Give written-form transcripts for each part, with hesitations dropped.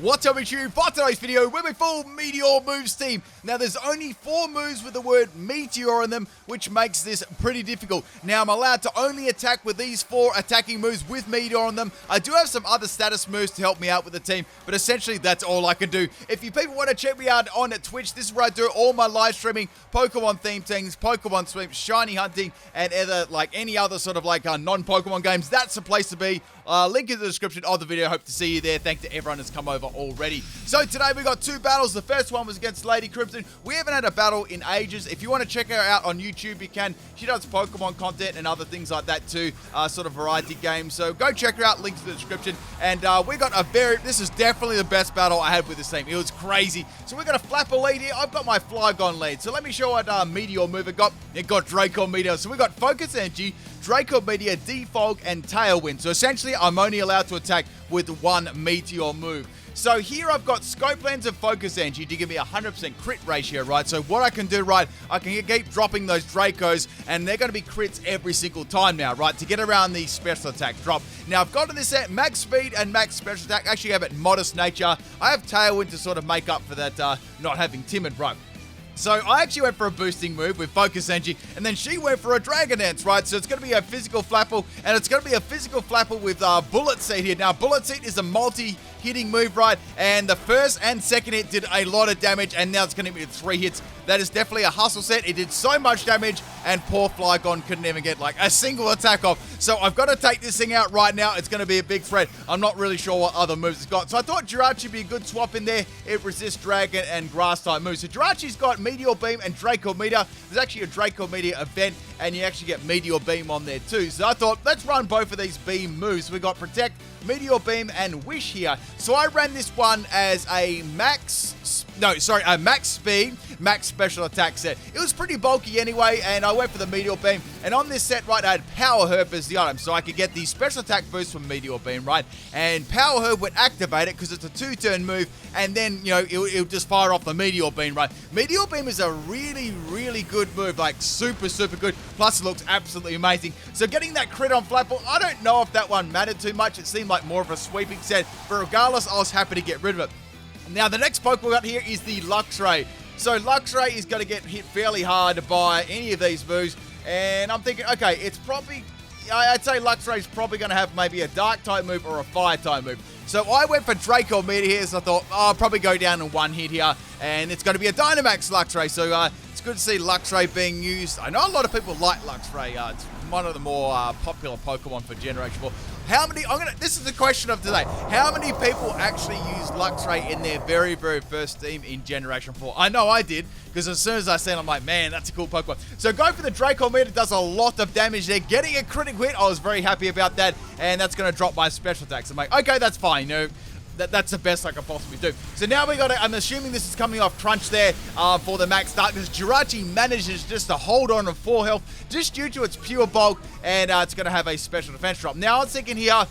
What's up YouTube? For today's video, we're with full Meteor moves team. Now there's only 4 moves with the word Meteor in them, which makes this pretty difficult. Now I'm allowed to only attack with these 4 attacking moves with Meteor on them. I do have some other status moves to help me out with the team, but essentially that's all I can do. If you people want to check me out on Twitch, this is where I do all my live streaming, Pokemon themed things, Pokemon sweeps, shiny hunting, and any other sort of non-Pokemon games. That's the place to be. Link in the description of the video. Hope to see you there. Thanks to everyone that's come over already. So today we got 2 battles. The first one was against Lady Cripton. We haven't had a battle in ages. If you want to check her out on YouTube, you can. She does Pokemon content and other things like that too. Sort of variety games. So go check her out. Links in the description. And we got this is definitely the best battle I had with this team. It was crazy. So we're going to flap a lead here. I've got my Flygon lead. So let me show what Meteor move it got. It got Draco Meteor. So we got Focus Energy, Draco Meteor, Defog, and Tailwind. So essentially, I'm only allowed to attack with 1 Meteor move. So here I've got Scope Lens and Focus Energy to give me a 100% crit ratio, right? So what I can do, right, I can keep dropping those Dracos, and they're going to be crits every single time now, right, to get around the special attack drop. Now, I've got in this set Max Speed and Max Special Attack. Actually, I have it Modest Nature. I have Tailwind to sort of make up for that not having Timid, right? So I actually went for a boosting move with Focus Energy, and then she went for a Dragon Dance, right? So it's going to be a physical Flapple, and it's going to be a physical Flapple with Bullet Seed here. Now, Bullet Seed is a multi-hitting move, right? And the first and second hit did a lot of damage, and now it's going to be 3 hits. That is definitely a hustle set. It did so much damage, and poor Flygon couldn't even get like a single attack off. So I've got to take this thing out right now. It's going to be a big threat. I'm not really sure what other moves it's got. So I thought Jirachi would be a good swap in there. It resists Dragon and Grass type moves. So Jirachi's got Meteor Beam and Draco Meteor. There's actually a Draco Meteor event, and you actually get Meteor Beam on there too. So I thought, let's run both of these beam moves. We got Protect, Meteor Beam, and Wish here. So I ran this one as a max speed, max special attack set. It was pretty bulky anyway, and I went for the Meteor Beam. And on this set, right, I had Power Herb as the item, so I could get the special attack boost from Meteor Beam, right? And Power Herb would activate it because it's a 2-turn move, and then, you know, it'll just fire off the Meteor Beam, right? Meteor Beam is a really, really good move, like super, super good. Plus, it looks absolutely amazing. So getting that crit on Flapple, I don't know if that one mattered too much. It seemed like more of a sweeping set, but regardless, I was happy to get rid of it. Now, the next Pokemon we got here is the Luxray. So, Luxray is going to get hit fairly hard by any of these moves. And I'm thinking, okay, it's probably... I'd say Luxray is probably going to have maybe a Dark-type move or a Fire-type move. So, I went for Draco Meteor here, so I thought, I'll probably go down in 1 hit here. And it's going to be a Dynamax Luxray. So, it's good to see Luxray being used. I know a lot of people like Luxray. It's one of the more popular Pokemon for Generation 4. This is the question of today. How many people actually use Luxray in their very, very first team in Generation 4? I know I did, because as soon as I said it, I'm like, man, that's a cool Pokemon. So go for the Draco Meteor. It does a lot of damage there. Getting a critical hit, I was very happy about that, and that's going to drop my special attacks. I'm like, okay, that's fine. You know, that's the best I can possibly do. So now we got it. I'm assuming this is coming off Crunch there for the Max Darkness. Jirachi manages just to hold on to 4 health just due to its pure bulk, and it's going to have a special defense drop. Now I was thinking here,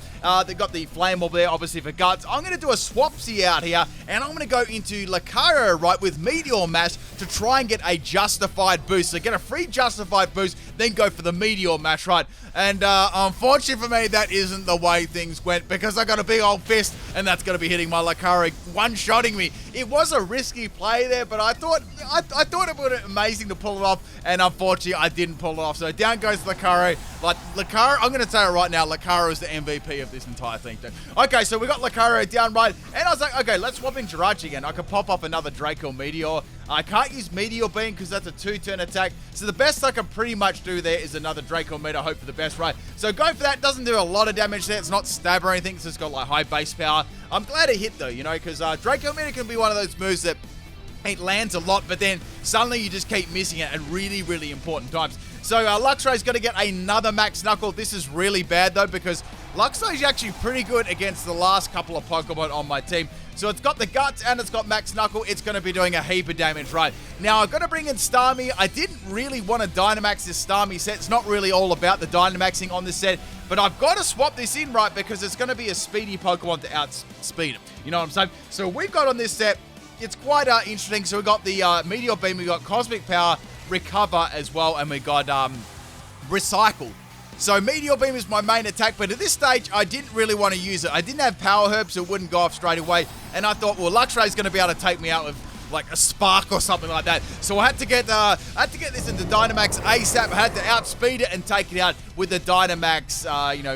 they got the Flame Orb there, obviously for guts. I'm going to do a swapsy out here, and I'm going to go into Lucario, right, with Meteor Mash to try and get a justified boost. So get a free justified boost, then go for the Meteor Mash, right? And unfortunately for me, that isn't the way things went, because I got a big old fist, and that's going to be hitting my Lucario, one-shotting me. It was a risky play there, but I thought it would be amazing to pull it off, and unfortunately, I didn't pull it off. So down goes Lucario. Like, Lucario, I'm going to tell you right now, Lucario is the MVP of this entire thing. Okay, so we got Lucario down right, and I was like, okay, let's swap in Jirachi again. I could pop up another Draco Meteor. I can't use Meteor Beam because that's a 2-turn attack. So the best I can pretty much do there is another Draco Meteor. Hope for the best, right? So go for that. Doesn't do a lot of damage there. It's not stab or anything. So it's got like high base power. I'm glad it hit though, you know, because Draco Meteor can be one of those moves that it lands a lot, but then suddenly you just keep missing it at really, really important times. So Luxray's going to get another Max Knuckle. This is really bad though, because Luxray's actually pretty good against the last couple of Pokemon on my team. So it's got the Guts and it's got Max Knuckle. It's going to be doing a heap of damage, right? Now, I've got to bring in Starmie. I didn't really want to Dynamax this Starmie set. It's not really all about the Dynamaxing on this set. But I've got to swap this in, right? Because it's going to be a speedy Pokemon to outspeed it. You know what I'm saying? So we've got on this set, it's quite interesting. So we've got the Meteor Beam. We've got Cosmic Power, Recover as well. And we got Recycle. So Meteor Beam is my main attack, but at this stage, I didn't really want to use it. I didn't have Power Herb, so it wouldn't go off straight away. and I thought, well, Luxray's going to be able to take me out with like a spark or something like that. So I had to get this into Dynamax ASAP. I had to outspeed it and take it out with the Dynamax,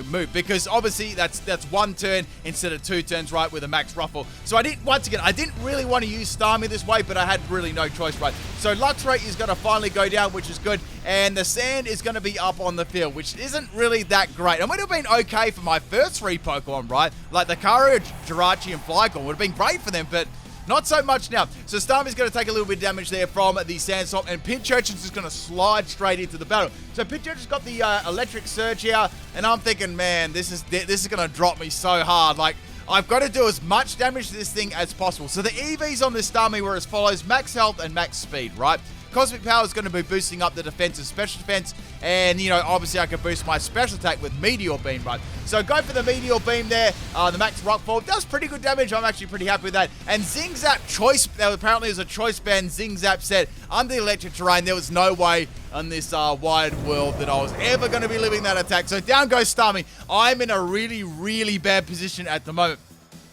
move, because obviously that's one turn instead of 2 turns, right, with a max ruffle. So I didn't really want to use Starmie this way, but I had really no choice, right? So Luxray is going to finally go down, which is good, and the sand is going to be up on the field, which isn't really that great. It would have been okay for my first 3 Pokemon, right? Like the Lucario, Jirachi, and Flygon would have been great for them, but not so much now. So Starmie's going to take a little bit of damage there from the Sandstorm, and Pinchurchin's just going to slide straight into the battle. So Pinchurchin's got the Electric Surge here, and I'm thinking, man, this is going to drop me so hard. Like, I've got to do as much damage to this thing as possible. So the EVs on this Starmie were as follows: max health and max speed, right? Cosmic Power is going to be boosting up the defense and special defense, and, obviously I can boost my special attack with Meteor Beam, right? So go for the Meteor Beam there. The max Rockfall does pretty good damage. I'm actually pretty happy with that. And Zing Zap choice, apparently it was a choice band. Zing Zap said, under the electric terrain, there was no way on this wide world that I was ever going to be living that attack. So down goes Starmie. I'm in a really, really bad position at the moment.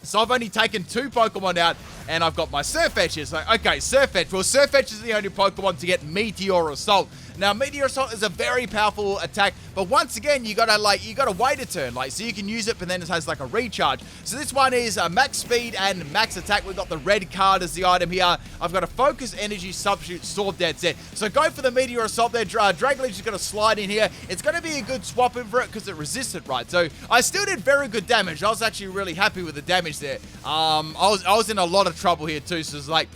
So I've only taken 2 Pokemon out, and I've got my Surfetch here. So, okay, Surfetch. Well, Surfetch is the only Pokemon to get Meteor Assault. Now, Meteor Assault is a very powerful attack, but once again, you gotta wait a turn, so you can use it, but then it has like a recharge. So this one is max speed and max attack. We've got the red card as the item here. I've got a Focus Energy Substitute Sword Dance set. So go for the Meteor Assault there. Dragoleaf is gonna slide in here. It's gonna be a good swap in for it because it resisted, right? So I still did very good damage. I was actually really happy with the damage there. I was in a lot of trouble here too, so it's like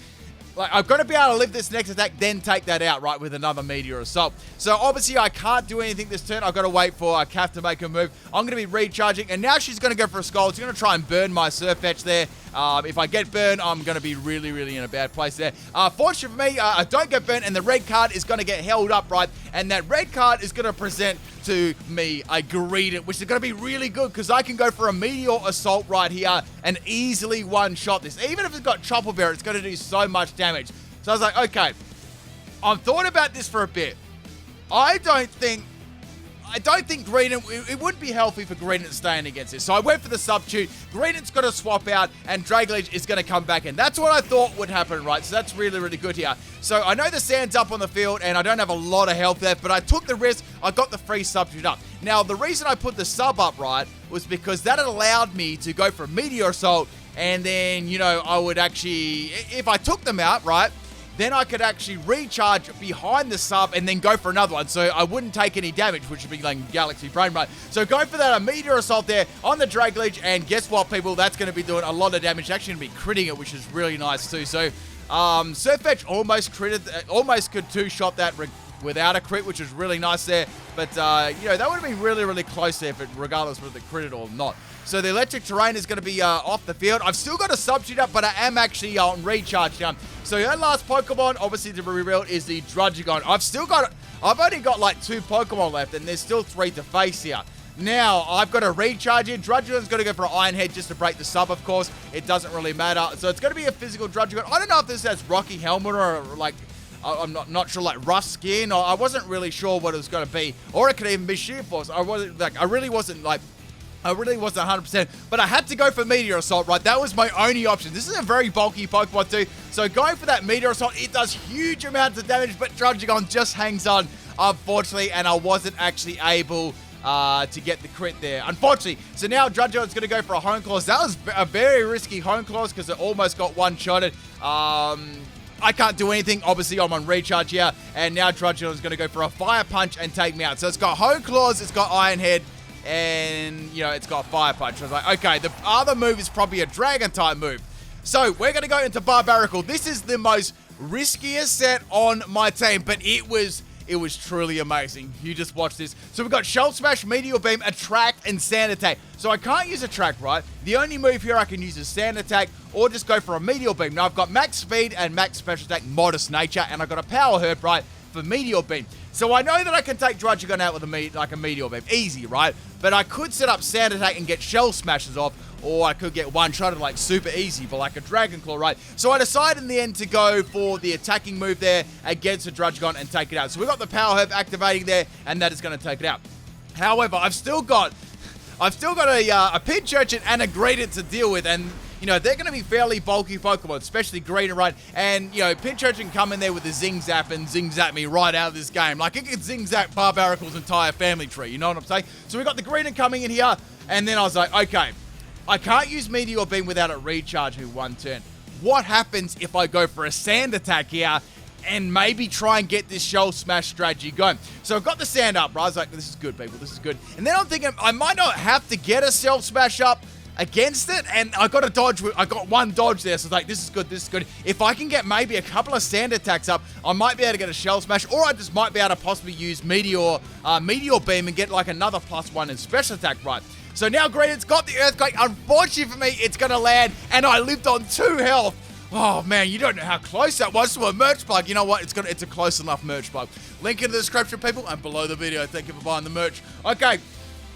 I've got to be able to live this next attack, then take that out, right, with another Meteor Assault. So, obviously, I can't do anything this turn. I've got to wait for Kath to make a move. I'm going to be recharging, and now she's going to go for a Scald. She's going to try and burn my Surfetch there. If I get burned, I'm going to be really, really in a bad place there. Fortunately for me, I don't get burnt, and the red card is going to get held up, right? And that red card is going to present to me a Greedent, which is going to be really good because I can go for a Meteor Assault right here and easily one-shot this. Even if it's got Chopper Bear, it's going to do so much damage. So I was like, okay, I've thought about this for a bit. I don't think Greedent, it wouldn't be healthy for Greedent staying against this. So I went for the substitute. Greedent's got to swap out, and Dragoleaf is going to come back in. That's what I thought would happen, right? So that's really, really good here. So I know the sand's up on the field, and I don't have a lot of health left, but I took the risk. I got the free substitute up. Now, the reason I put the sub up, right, was because that allowed me to go for Meteor Assault, and then, I would actually, if I took them out, right, then I could actually recharge behind the sub and then go for another one. So I wouldn't take any damage, which would be like Galaxy Brain Run. So go for that Meteor Assault there on the Dragoleaf. And guess what, people? That's going to be doing a lot of damage. Actually going to be critting it, which is really nice too. So Surfetch almost could two-shot that without a crit, which is really nice there. But, that would have been really, really close there, regardless whether it critted or not. So the electric terrain is going to be off the field. I've still got a substitute up, but I am actually on recharge now. So that last Pokemon, obviously to be revealed, is the Druddigon. I've only got like 2 Pokemon left, and there's still 3 to face here. Now, I've got to recharge here. Druddigon's going to go for an Iron Head just to break the sub, of course. It doesn't really matter. So it's going to be a physical Druddigon. I don't know if this has Rocky Helmet or like, I'm not sure, like Rust Skin, or I wasn't really sure what it was going to be. Or it could even be Sheer Force. I really wasn't 100%, but I had to go for Meteor Assault, right? That was my only option. This is a very bulky Pokemon too, so going for that Meteor Assault, it does huge amounts of damage, but Druddigon just hangs on, unfortunately, and I wasn't actually able to get the crit there, unfortunately. So now Druddigon's going to go for a Hone Claws. That was a very risky Hone Claws because it almost got one-shotted. I can't do anything. Obviously, I'm on recharge here, and now Druddigon's going to go for a Fire Punch and take me out. So it's got Hone Claws, it's got Iron Head, and, it's got Fire Punch. I was like, okay, the other move is probably a Dragon-type move. So, we're going to go into Barbarical. This is the most riskiest set on my team, but it was truly amazing. You just watch this. So, we've got Shell Smash, Meteor Beam, Attract, and Sand Attack. So, I can't use Attract, right? The only move here I can use is Sand Attack, or just go for a Meteor Beam. Now, I've got Max Speed and Max Special Attack, Modest Nature, and I've got a Power Herb, right, for Meteor Beam. So I know that I can take Druddigon out with a Meteor Beam. Easy, right? But I could set up Sand Attack and get Shell Smashes off, or I could get one-shotted like super easy for like a Dragon Claw, right? So I decided in the end to go for the attacking move there against the Druddigon and take it out. So we've got the Power Herb activating there, and that is going to take it out. However, I've still got a Pinchurchin and a Greedent to deal with, and you know, they're going to be fairly bulky Pokemon, especially Green, right? And, you know, Pinchurch can come in there with the Zing Zap and Zing Zap me right out of this game. Like, it can Zing Zap Barbaricle's entire family tree, you know what I'm saying? So we got the Green coming in here, and then I was like, okay, I can't use Meteor Beam without it recharging me one turn. What happens if I go for a Sand Attack here and maybe try and get this Shell Smash strategy going? So I've got the Sand up, right? I was like, this is good, people, this is good. And then I'm thinking, I might not have to get a Shell Smash up against it, and I got a dodge. I got one dodge there, so it's like, this is good, this is good. If I can get maybe a couple of Sand Attacks up, I might be able to get a Shell Smash, or I just might be able to possibly use Meteor Beam and get like another +1 in Special Attack, right? So now Greedent's got the Earthquake. Unfortunately for me, it's going to land, and I lived on 2 health. Oh man, you don't know how close that was to a merch plug. You know what? It's a close enough merch plug. Link in the description, people, and below the video. Thank you for buying the merch. Okay.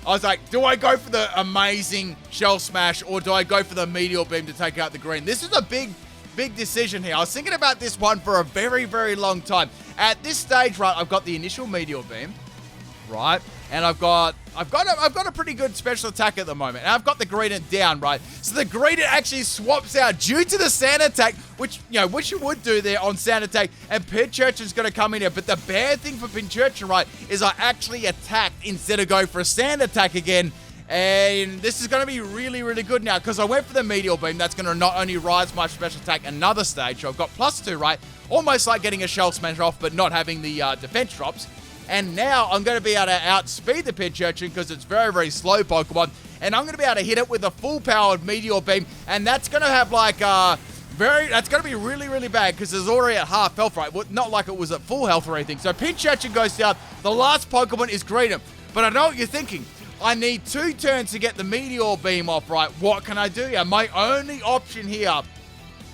I was like, do I go for the amazing Shell Smash, or do I go for the Meteor Beam to take out the Green? This is a big decision here. I was thinking about this one for a very, very long time. At this stage, right, I've got the initial Meteor Beam, right? And I've got a pretty good special attack at the moment. And I've got the Greedent down, right? So the Greedent actually swaps out due to the Sand Attack, which you would do there on Sand Attack, and Pinchurchin's going to come in here. But the bad thing for Pinchurchin, right, is I actually attacked instead of going for a Sand Attack again. And this is going to be really, really good now, because I went for the Meteor Beam. That's going to not only rise my special attack another stage, so I've got +2, right? Almost like getting a Shell Smash off, but not having the defense drops. And now I'm going to be able to outspeed the Pinchurchin because it's very, very slow Pokemon. And I'm going to be able to hit it with a full-powered Meteor Beam. And that's going to have like that's going to be really, really bad because it's already at half health, right? Well, not like it was at full health or anything. So Pinchurchin goes down. The last Pokemon is Greedent. But I know what you're thinking. I need 2 turns to get the Meteor Beam off, right? What can I do here? My only option here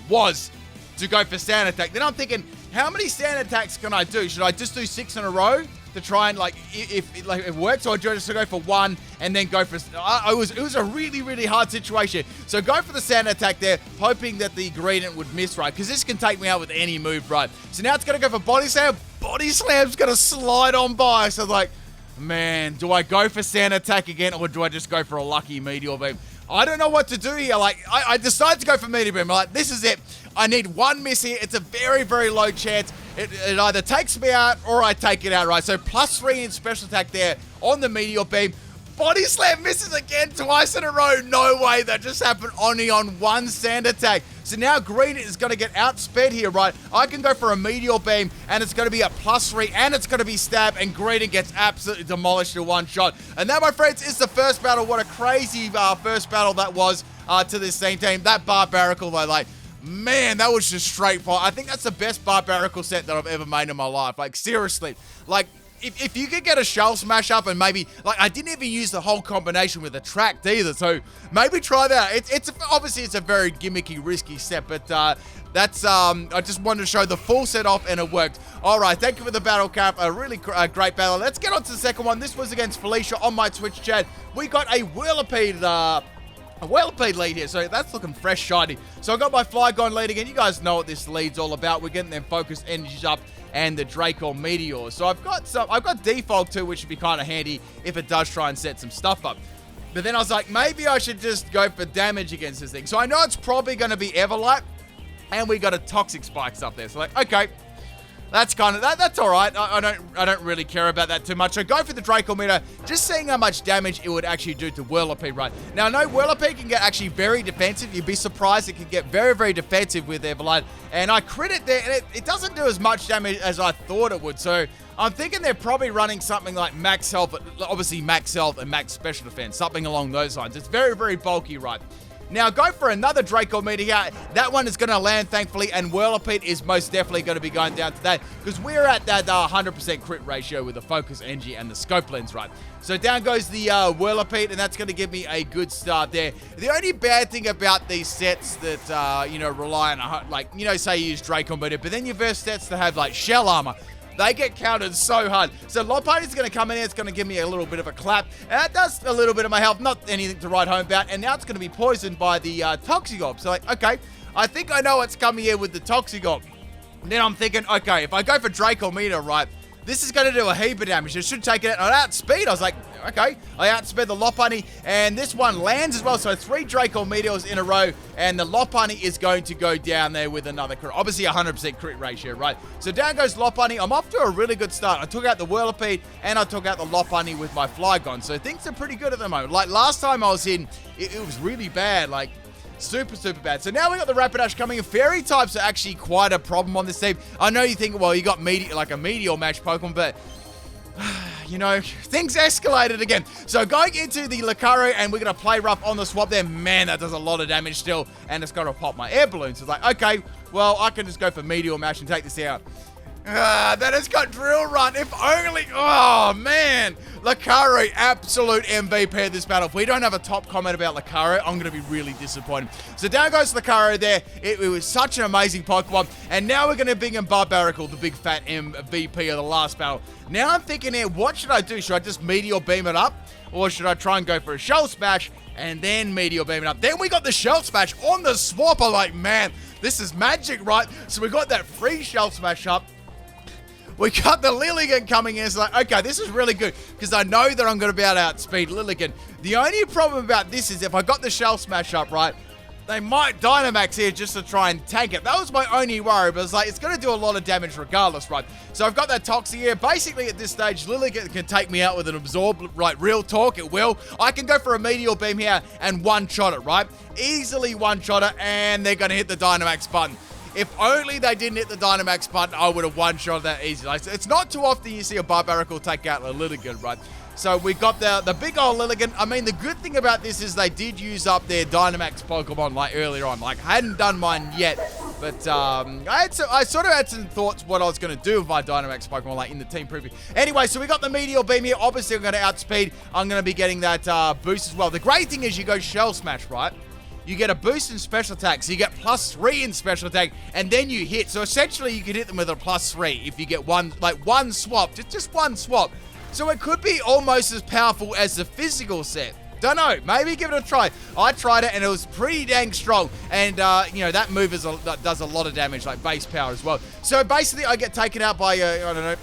was to go for Sand Attack. Then I'm thinking, how many Sand Attacks can I do? Should I just do 6 in a row to try and, like, if it works, or do I just go for 1 and then go for... It was a really, really hard situation. So go for the Sand Attack there, hoping that the Greedent would miss, right? Because this can take me out with any move, right? So now it's going to go for Body Slam. Body Slam's going to slide on by. So, like, man, do I go for Sand Attack again, or do I just go for a lucky Meteor Beam? I don't know what to do here. Like, I decided to go for Meteor Beam. I'm like, this is it. I need 1 miss here. It's a very, very low chance. It either takes me out or I take it out, right? So +3 in special attack there on the Meteor Beam. Body Slam misses again twice in a row. No way. That just happened only on 1 Sand Attack. So now Greedent is going to get outsped here, right? I can go for a Meteor Beam, and it's going to be a +3, and it's going to be Stab, and Greedent gets absolutely demolished in 1 shot. And that, my friends, is the first battle. What a crazy first battle that was to this same team. That Barbaricle, though, like, man, that was just straight fire. I think that's the best Barbaricle set that I've ever made in my life. Like, seriously. Like, if you could get a Shell Smash up and maybe, like, I didn't even use the whole combination with Attract either, so maybe try that. It's obviously, it's a very gimmicky, risky set, but that's, I just wanted to show the full set off, and it worked. All right, thank you for the battle, Cap. A really great battle. Let's get on to the second one. This was against Felisha on my Twitch chat. We got a Whirlipede, lead here, so that's looking fresh, shiny. So I got my Flygon lead again. You guys know what this lead's all about. We're getting them focused energies up and the Draco Meteor. So I've got Defog too, which would be kind of handy if it does try and set some stuff up. But then I was like, maybe I should just go for damage against this thing. So I know it's probably going to be Everlight, and we got a Toxic Spikes up there. So like, okay, that's kind of that's all right. I don't really care about that too much. So go for the Draco Meteor, just seeing how much damage it would actually do to Whirlipede, right? Now, I know Whirlipede can get actually very defensive. You'd be surprised it can get very, very defensive with Everlight. And I crit it there, and it doesn't do as much damage as I thought it would. So I'm thinking they're probably running something like max health, obviously max health and max special defense, something along those lines. It's very, very bulky, right? Now, go for another Draco Meteor. That one is going to land, thankfully, and Whirlipede is most definitely going to be going down today because we're at that 100% crit ratio with the Focus Energy and the Scope Lens, right? So down goes the Whirlipede, and that's going to give me a good start there. The only bad thing about these sets that, rely on, like, say you use Draco Meteor, but then you verse sets that have, like, Shell Armor. They get countered so hard. So Lopunny is going to come in here. It's going to give me a little bit of a clap. And that does a little bit of my health. Not anything to write home about. And now it's going to be poisoned by the Toxicop. So, like, okay, I think I know what's coming here with the Toxicop. And then I'm thinking, okay, if I go for Draco Meteor, right, this is going to do a heap of damage. It should take it on outspeed. I was like, okay. I outspeed the Lopunny, and this one lands as well. So 3 Draco Meteors in a row, and the Lopunny is going to go down there with another crit. Obviously, 100% crit ratio, right? So down goes Lopunny. I'm off to a really good start. I took out the Whirlipede, and I took out the Lopunny with my Flygon. So things are pretty good at the moment. Like last time I was in, it was really bad. Like, super, super bad. So now we got the Rapidash coming in. Fairy types are actually quite a problem on this team. I know you think, well, you got like a Meteor match Pokemon, but you know, things escalated again. So going into the Lucario, and we're going to play rough on the swap there. Man, that does a lot of damage still, and it's going to pop my air balloon. So it's like, okay, well, I can just go for Meteor Mash and take this out. That has got Drill Run. If only... Oh, man. Lucario, absolute MVP of this battle. If we don't have a top comment about Lucario, I'm going to be really disappointed. So down goes Lucario there. It was such an amazing Pokemon. And now we're going to bring in Barbaracle, the big fat MVP of the last battle. Now I'm thinking here, what should I do? Should I just Meteor Beam it up? Or should I try and go for a Shell Smash and then Meteor Beam it up? Then we got the Shell Smash on the swap. I'm like, man, this is magic, right? So we got that free Shell Smash up. We got the Lilligant coming in. It's like, okay, this is really good because I know that I'm going to be able to outspeed Lilligant. The only problem about this is if I got the Shell Smash up, right, they might Dynamax here just to try and tank it. That was my only worry, but it's like, it's going to do a lot of damage regardless, right? So I've got that Toxie here. Basically, at this stage, Lilligant can take me out with an Absorb, right? Real talk, it will. I can go for a Meteor Beam here and one-shot it, right? Easily one-shot it, and they're going to hit the Dynamax button. If only they didn't hit the Dynamax button, I would have one-shot that easily. Like, it's not too often you see a Barbaracle take out a Lilligant, right? So we got the big old Lilligant. I mean, the good thing about this is they did use up their Dynamax Pokemon like earlier on. Like, I hadn't done mine yet, but I sort of had some thoughts what I was going to do with my Dynamax Pokemon, like in the team preview. Anyway, so we got the Meteor Beam here. Obviously, I'm going to outspeed. I'm going to be getting that boost as well. The great thing is you go Shell Smash, right? You get a boost in special attack, so you get +3 in special attack, and then you hit. So essentially, you could hit them with a +3 if you get one swap, just one swap. So it could be almost as powerful as the physical set. Don't know. Maybe give it a try. I tried it, and it was pretty dang strong. And, you know, that move does a lot of damage, like base power as well. So basically, I get taken out by, I don't know,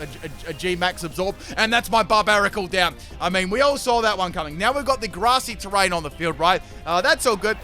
a G-Max Absorb, and that's my Barbaracle down. I mean, we all saw that one coming. Now we've got the grassy terrain on the field, right? That's all good.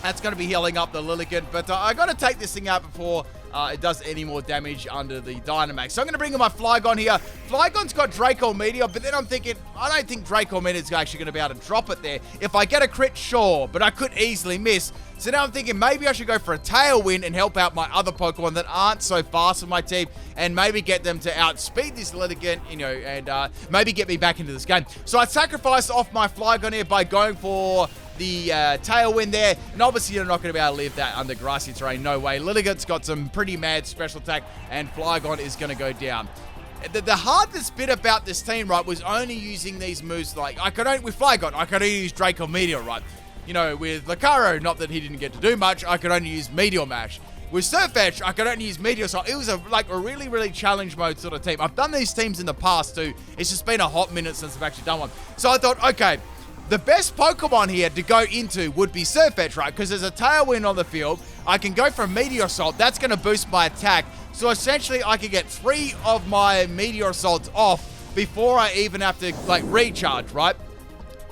That's going to be healing up the Lilligant, but I got to take this thing out before it does any more damage under the Dynamax. So I'm going to bring in my Flygon here. Flygon's got Draco Meteor, but then I'm thinking, I don't think Draco Meteor is actually going to be able to drop it there. If I get a crit, sure, but I could easily miss. So now I'm thinking maybe I should go for a Tailwind and help out my other Pokemon that aren't so fast with my team, and maybe get them to outspeed this Lilligant, you know, and maybe get me back into this game. So I sacrificed off my Flygon here by going for the Tailwind there, and obviously you're not going to be able to live that under grassy terrain, no way. Lilligant's got some pretty mad special attack, and Flygon is going to go down. The hardest bit about this team, right, was only using these moves. Like, with Flygon, I could only use Draco Meteor, right? You know, with Lucario, not that he didn't get to do much, I could only use Meteor Mash. With Surfetch, I could only use Meteor, so it was a really, really challenge mode sort of team. I've done these teams in the past too. It's just been a hot minute since I've actually done one. So I thought, okay, the best Pokemon here to go into would be Surfetch, right? Because there's a Tailwind on the field. I can go for Meteor Assault. That's going to boost my attack. So essentially, I can get 3 of my Meteor Assaults off before I even have to, like, recharge, right?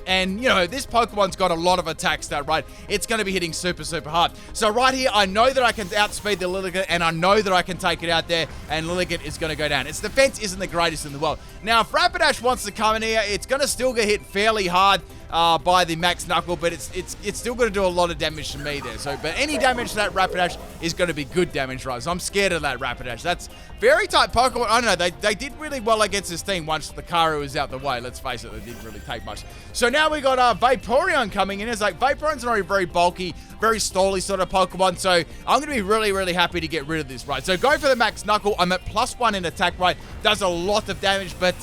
And, you know, this Pokemon's got a lot of attack stat, right? It's going to be hitting super, super hard. So right here, I know that I can outspeed the Lilligant, and I know that I can take it out there, and Lilligant is going to go down. Its defense isn't the greatest in the world. Now, if Rapidash wants to come in here, it's going to still get hit fairly hard by the Max Knuckle, but it's still going to do a lot of damage to me there. So, but any damage to that Rapidash is going to be good damage, right? So I'm scared of that Rapidash. That's very tight Pokemon. I don't know, they did really well against this team once the Lucario was out the way. Let's face it, they didn't really take much. So now we got Vaporeon coming in. It's like Vaporeon's not very bulky, very stally sort of Pokemon. So I'm going to be really, really happy to get rid of this, right? So go for the Max Knuckle. I'm at +1 in attack, right? Does a lot of damage, but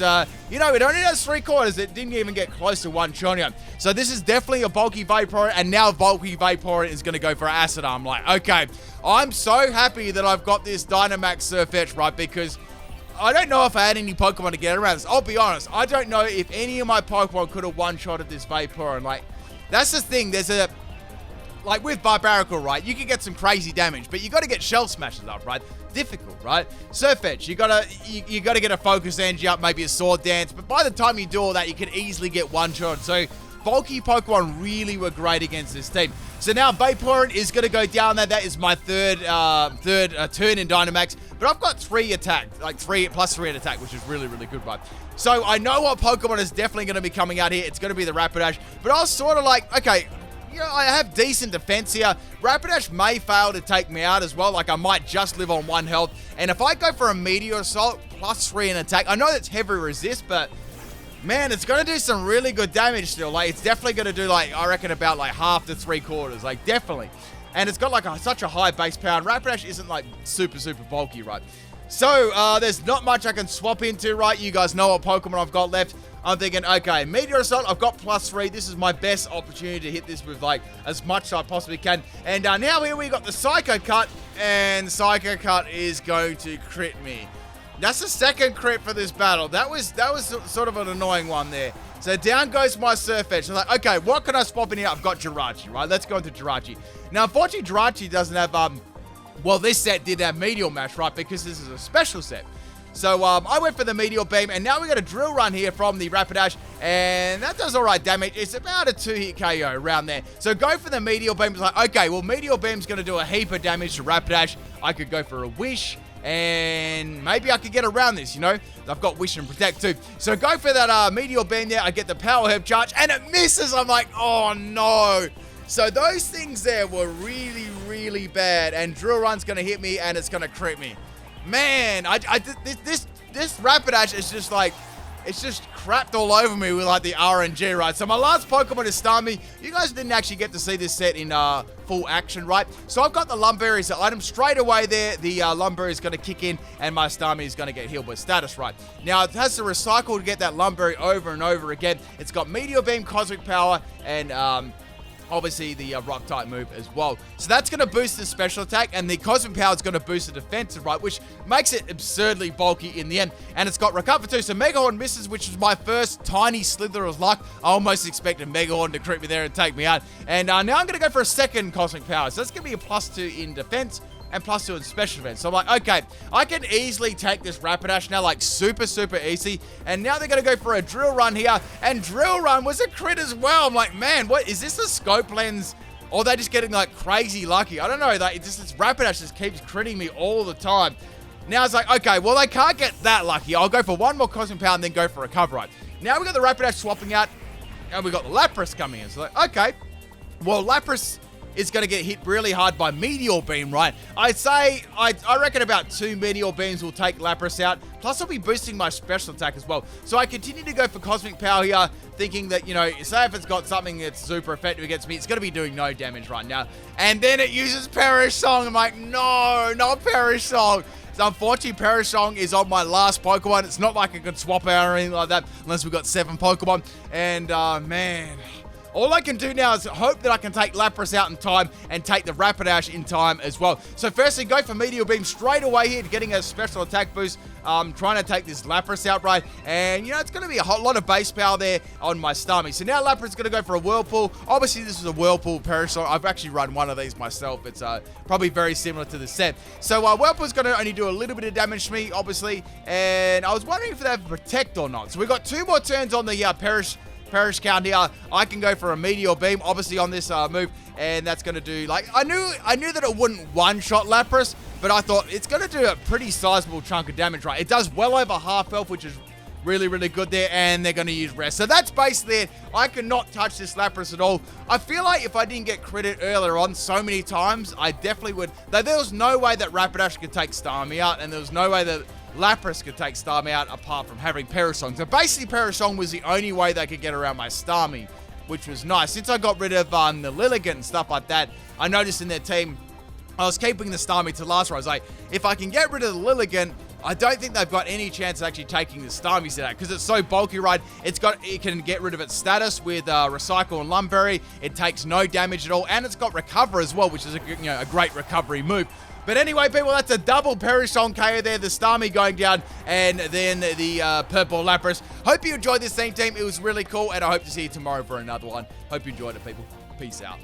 you know, it only does 3/4. It didn't even get close to one-shotting. So this is definitely a bulky Vaporeon, and now bulky Vaporeon is going to go for Acid Arm. Like, okay, I'm so happy that I've got this Dynamax Surfetch, right? Because I don't know if I had any Pokemon to get around this. I'll be honest, I don't know if any of my Pokemon could have one-shotted this Vaporeon. Like, that's the thing. like with Barbarical, right, you can get some crazy damage, but you got to get Shell Smashes up, right? Difficult, right? Surf Edge, you gotta get a Focus Energy up, maybe a Sword Dance, but by the time you do all that, you can easily get one-shot. So bulky Pokemon really were great against this team. So now Vaporeon is going to go down there. That is my third turn in Dynamax. But I've got 3 attack, like 3 plus 3 in attack, which is really, really good, right? So I know what Pokemon is definitely going to be coming out here. It's going to be the Rapidash. But I was sort of like, okay, you know, I have decent defense here. Rapidash may fail to take me out as well. Like, I might just live on 1 health. And if I go for a Meteor Assault plus 3 in attack, I know that's heavy resist, but man, it's going to do some really good damage still. Like, it's definitely going to do, like, I reckon about, like, half to 3/4. Like, definitely. And it's got, like, such a high base power. And Rapidash isn't, like, super, super bulky, right? So, there's not much I can swap into, right? You guys know what Pokemon I've got left. I'm thinking, okay, Meteor Assault, I've got plus 3. This is my best opportunity to hit this with, like, as much as I possibly can. And now here we got the Psycho Cut. And Psycho Cut is going to crit me. That's the second crit for this battle. That was sort of an annoying one there. So down goes my Surf Edge. I'm like, okay, what can I swap in here? I've got Jirachi, right? Let's go into Jirachi. Now, unfortunately, Jirachi doesn't have, well, this set did have Meteor Mash, right? Because this is a special set. So, I went for the Meteor Beam, and now we got a Drill Run here from the Rapidash, and that does alright damage. It's about a 2-hit KO around there. So, go for the Meteor Beam. It's like, okay, well, Meteor Beam's going to do a heap of damage to Rapidash. I could go for a Wish, and maybe I could get around this, you know? I've got Wish and Protect too. So go for that Meteor Beam there. I get the Power Herb charge, and it misses. I'm like, oh no. So those things there were really, really bad. And Drill Run's going to hit me, and it's going to crit me. Man, this Rapidash is just like, it's just crapped all over me with like the RNG, right? So my last Pokemon is Starmie. You guys didn't actually get to see this set in full action, right? So I've got the Lumberry as an item straight away there. The Lumberry is going to kick in, and my Starmie is going to get healed with status, right? Now, it has to recycle to get that Lumberry over and over again. It's got Meteor Beam, Cosmic Power, and obviously the rock type move as well. So that's going to boost the special attack, and the Cosmic Power is going to boost the defensive, right? Which makes it absurdly bulky in the end. And it's got Recover too. So Mega Horn misses, which is my first tiny slither of luck. I almost expected Mega Horn to crit me there and take me out. And now I'm going to go for a second Cosmic Power. So that's going to be a +2 in defense and +2 in special defense. So I'm like, okay, I can easily take this Rapidash now, like super, super easy. And now they're going to go for a Drill Run here. And Drill Run was a crit as well. I'm like, man, what is this, a scope lens? Or are they just getting like crazy lucky? I don't know. This Rapidash just keeps critting me all the time. Now it's like, okay, well, they can't get that lucky. I'll go for one more Cosmic Power and then go for a Cover Ride. Now we got the Rapidash swapping out, and we got the Lapras coming in. So like, okay, well, Lapras is going to get hit really hard by Meteor Beam, right? I'd say, I reckon about 2 Meteor Beams will take Lapras out. Plus, I'll be boosting my special attack as well. So I continue to go for Cosmic Power here, thinking that, you know, say if it's got something that's super effective against me, it's going to be doing no damage right now. And then it uses Perish Song. I'm like, no, not Perish Song. So unfortunately, Perish Song is on my last Pokemon. It's not like I can swap out or anything like that, unless we've got 7 Pokemon. And, man, all I can do now is hope that I can take Lapras out in time and take the Rapidash in time as well. So firstly, go for Meteor Beam straight away here, getting a special attack boost. Trying to take this Lapras out, right? And, you know, it's going to be a whole lot of base power there on my Starmie. So now Lapras is going to go for a Whirlpool. Obviously, this is a Whirlpool Parasol. I've actually run one of these myself. It's probably very similar to the set. So Whirlpool is going to only do a little bit of damage to me, obviously. And I was wondering if they have Protect or not. So we've got 2 more turns on the Perish count here. I can go for a Meteor Beam, obviously, on this move, and that's going to do, like, I knew that it wouldn't one-shot Lapras, but I thought it's going to do a pretty sizable chunk of damage, right? It does well over half health, which is really, really good there, and they're going to use Rest. So that's basically it. I cannot touch this Lapras at all. I feel like if I didn't get critted earlier on so many times, I definitely would. Though there was no way that Rapidash could take Starmie out, and there was no way that Lapras could take Starmie out apart from having Perish Song. So basically, Perish Song was the only way they could get around my Starmie, which was nice. Since I got rid of the Lilligant and stuff like that, I noticed in their team, I was keeping the Starmie to last round. I was like, if I can get rid of the Lilligant, I don't think they've got any chance of actually taking the Starmie set out because it's so bulky, right? It can get rid of its status with Recycle and Lumberry. It takes no damage at all, and it's got Recover as well, which is a great recovery move. But anyway, people, that's a double Perish Song KO there. The Starmie going down, and then the purple Lapras. Hope you enjoyed this team. It was really cool, and I hope to see you tomorrow for another one. Hope you enjoyed it, people. Peace out.